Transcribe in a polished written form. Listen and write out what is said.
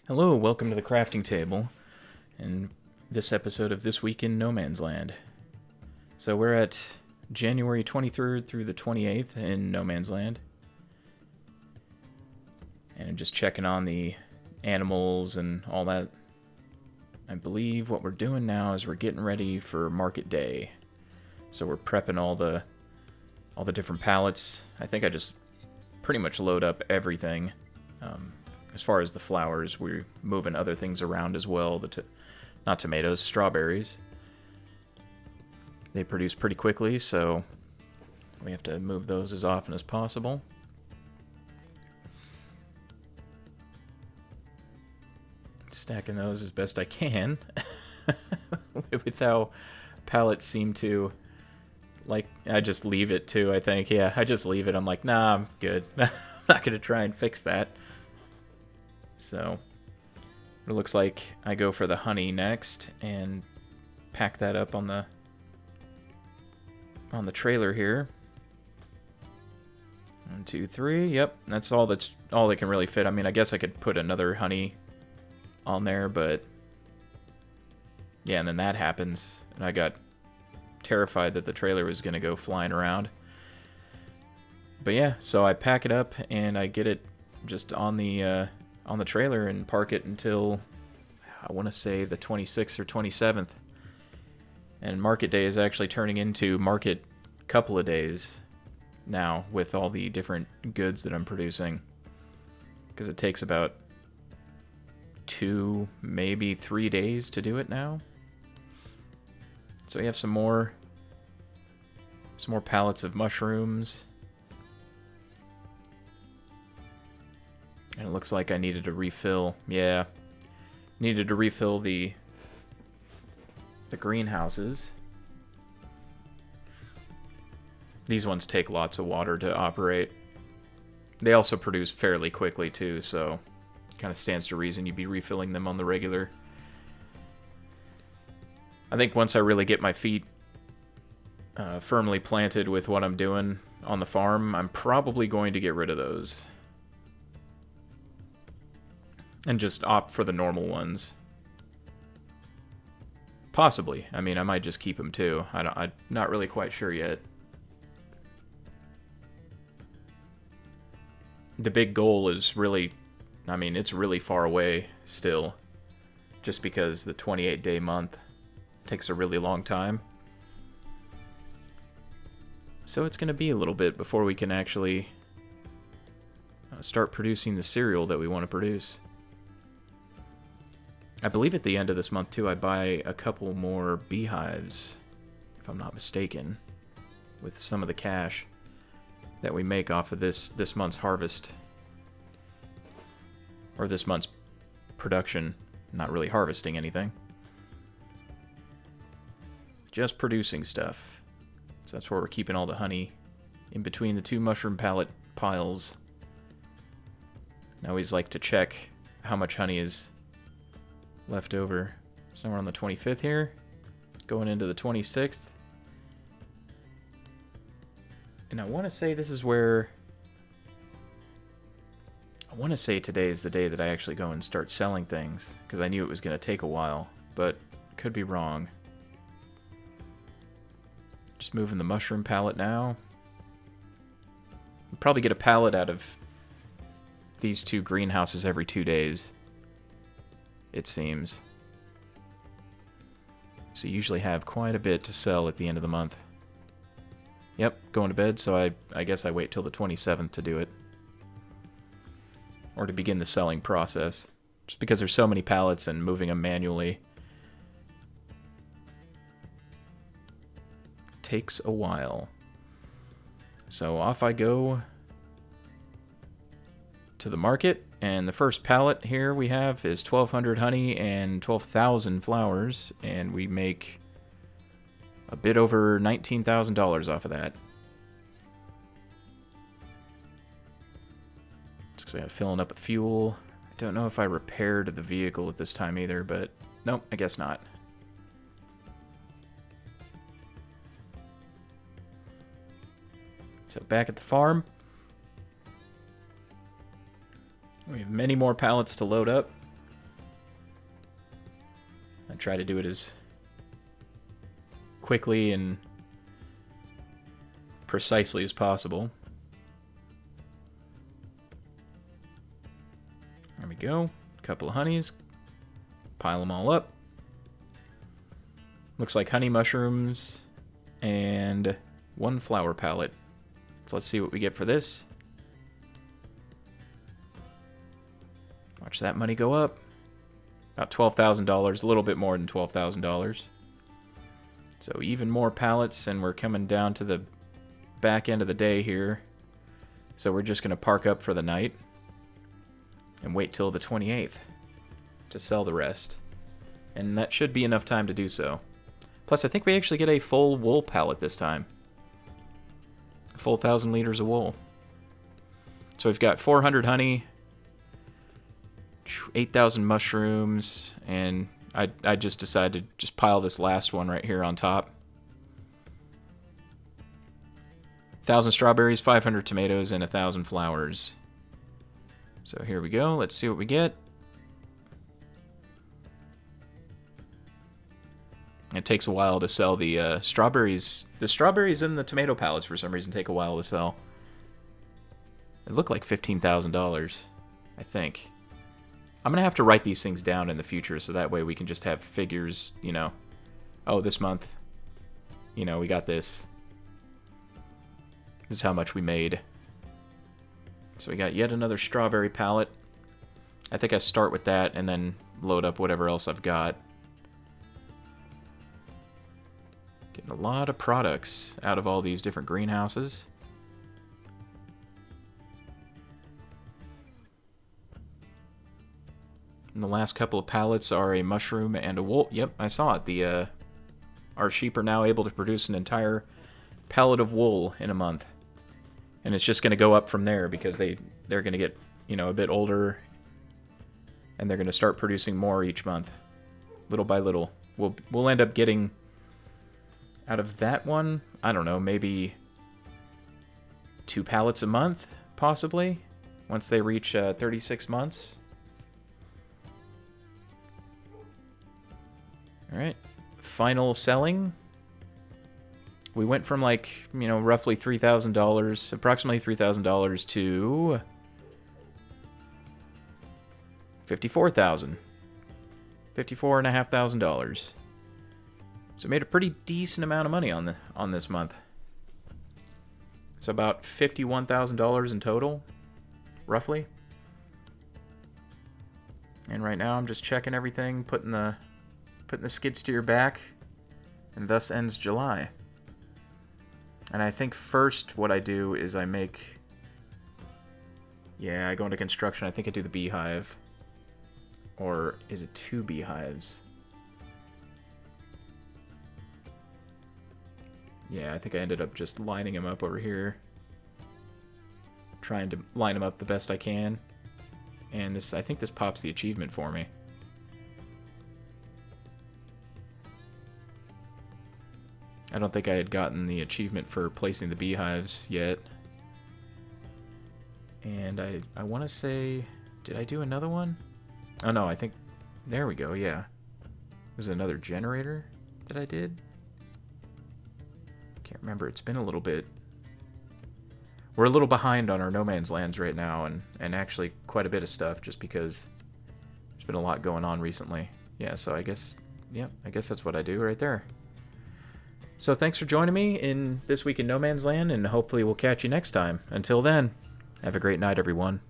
Hello, welcome to the crafting table, and this episode of This Week in No Man's Land. So we're at January 23rd through the 28th in No Man's Land, and I'm just checking on the animals and all that. I believe what we're doing now is we're getting ready for market day. So we're prepping all the different pallets. I think I just pretty much load up everything. As far as the flowers, we're moving other things around as well. Not tomatoes, strawberries. They produce pretty quickly, so we have to move those as often as possible. Stacking those as best I can. With how pallets seem to, like, I just leave it too, I think. Yeah, I just leave it. I'm like, nah, I'm good. I'm not going to try and fix that. So it looks like I go for the honey next and pack that up on the trailer here. 1, 2, 3. Yep, that's all that can really fit. I mean, I guess I could put another honey on there, but yeah, and then that happens, and I got terrified that the trailer was going to go flying around. But yeah, so I pack it up and I get it just on the trailer and park it until, I want to say, the 26th or 27th. And market day is actually turning into market couple of days now with all the different goods that I'm producing. Because it takes about 2, maybe 3 days to do it now. So we have some more pallets of mushrooms. And it looks like I needed to refill. Yeah. Needed to refill the greenhouses. These ones take lots of water to operate. They also produce fairly quickly too, so kind of stands to reason you'd be refilling them on the regular. I think once I really get my feet firmly planted with what I'm doing on the farm, I'm probably going to get rid of those. And just opt for the normal ones. Possibly. I mean, I might just keep them too. I'm not really quite sure yet. The big goal is really, I mean, it's really far away still. Just because the 28-day month takes a really long time. So it's going to be a little bit before we can actually start producing the cereal that we want to produce. I believe at the end of this month, too, I buy a couple more beehives, if I'm not mistaken, with some of the cash that we make off of this month's harvest. Or this month's production. Not really harvesting anything. Just producing stuff. So that's where we're keeping all the honey in between the 2 mushroom pallet piles. I always like to check how much honey is left over. Somewhere on the 25th here, going into the 26th. And I want to say this is where, I want to say today is the day that I actually go and start selling things, because I knew it was going to take a while, but could be wrong. Just moving the mushroom pallet now. We'll probably get a pallet out of these 2 greenhouses every 2 days. It seems. So you usually have quite a bit to sell at the end of the month. Yep, going to bed, so I guess I wait till the 27th to do it. Or to begin the selling process. Just because there's so many pallets and moving them manually takes a while. So off I go to the market. And the first pallet here we have is 1,200 honey and 12,000 flowers, and we make a bit over $19,000 off of that. Looks like I'm filling up with fuel. I don't know if I repaired the vehicle at this time either, but nope, I guess not. So back at the farm, we have many more pallets to load up. I try to do it as quickly and precisely as possible. There we go. A couple of honeys. Pile them all up. Looks like honey mushrooms and 1 flower pallet. So let's see what we get for this. Watch that money go up. About $12,000, a little bit more than $12,000. So even more pallets, and we're coming down to the back end of the day here. So we're just going to park up for the night and wait till the 28th to sell the rest. And that should be enough time to do so. Plus, I think we actually get a full wool pallet this time. A full 1,000 liters of wool. So we've got 400 honey, 8,000 mushrooms, and I just decided to just pile this last one right here on top. 1,000 strawberries, 500 tomatoes, and 1,000 flowers. So here we go. Let's see what we get. It takes a while to sell the strawberries. The strawberries and the tomato pallets, for some reason, take a while to sell. It looked like $15,000, I think. I'm going to have to write these things down in the future so that way we can just have figures, you know. Oh, this month, you know, we got this. This is how much we made. So we got yet another strawberry pallet. I think I start with that and then load up whatever else I've got. Getting a lot of products out of all these different greenhouses. And the last couple of pallets are a mushroom and a wool. Yep, I saw it. Our sheep are now able to produce an entire pallet of wool in a month. And it's just going to go up from there because they're going to get, you know, a bit older. And they're going to start producing more each month. Little by little. We'll end up getting, out of that one, I don't know, maybe 2 pallets a month, possibly, once they reach 36 months. Alright, final selling. We went from, like, you know, roughly $3,000, approximately $3,000 to $54,000. $54,500. So we made a pretty decent amount of money on this month. So about $51,000 in total, roughly. And right now I'm just checking everything, putting the skid steer back, and thus ends July. And I think first what I do is I make... Yeah, I go into construction. I think I do the beehive. Or is it 2 beehives? Yeah, I think I ended up just lining them up over here. Trying to line them up the best I can. And I think this pops the achievement for me. I don't think I had gotten the achievement for placing the beehives yet. And I want to say... Did I do another one? Oh no, I think... There we go, yeah. Was it another generator that I did? Can't remember. It's been a little bit. We're a little behind on our No Man's Lands right now, and actually quite a bit of stuff, just because there's been a lot going on recently. Yeah, so I guess that's what I do right there. So thanks for joining me in This Week in No Man's Land, and hopefully we'll catch you next time. Until then, have a great night, everyone.